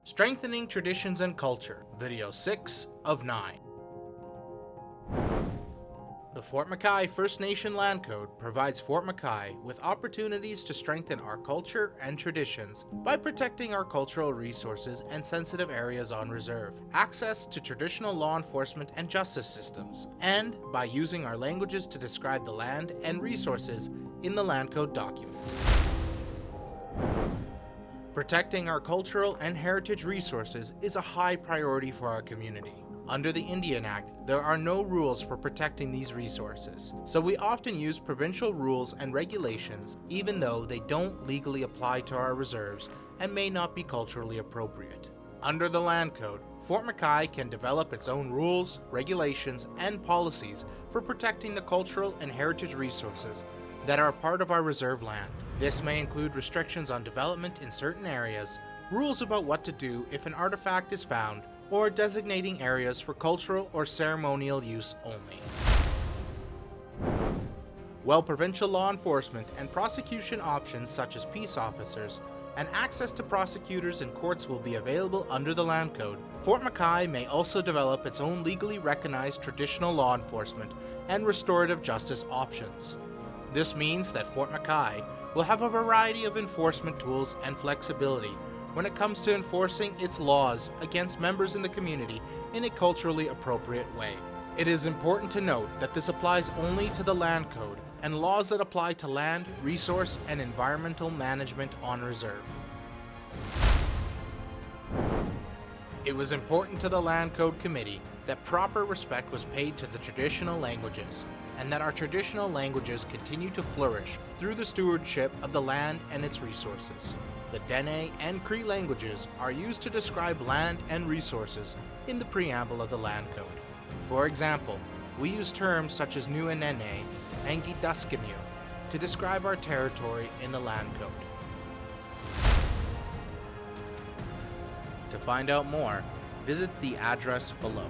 Strengthening Traditions and Culture, Video 6 of 9. The Fort McKay First Nation Land Code provides Fort McKay with opportunities to strengthen our culture and traditions by protecting our cultural resources and sensitive areas on reserve, access to traditional law enforcement and justice systems, and by using our languages to describe the land and resources in the Land Code document. Protecting our cultural and heritage resources is a high priority for our community. Under the Indian Act, there are no rules for protecting these resources, so we often use provincial rules and regulations even though they don't legally apply to our reserves and may not be culturally appropriate. Under the Land Code, Fort McKay can develop its own rules, regulations, and policies for protecting the cultural and heritage resources that are part of our reserve land. This may include restrictions on development in certain areas, rules about what to do if an artifact is found, or designating areas for cultural or ceremonial use only. While provincial law enforcement and prosecution options such as peace officers and access to prosecutors and courts will be available under the Land Code, Fort McKay may also develop its own legally recognized traditional law enforcement and restorative justice options. This means that Fort McKay will have a variety of enforcement tools and flexibility when it comes to enforcing its laws against members in the community in a culturally appropriate way. It is important to note that this applies only to the Land Code and laws that apply to land, resource, and environmental management on reserve. It was important to the Land Code Committee that proper respect was paid to the traditional languages, and that our traditional languages continue to flourish through the stewardship of the land and its resources. The Dene and Cree languages are used to describe land and resources in the preamble of the Land Code. For example, we use terms such as Nuenene and Gidaskinu to describe our territory in the Land Code. To find out more, visit the address below.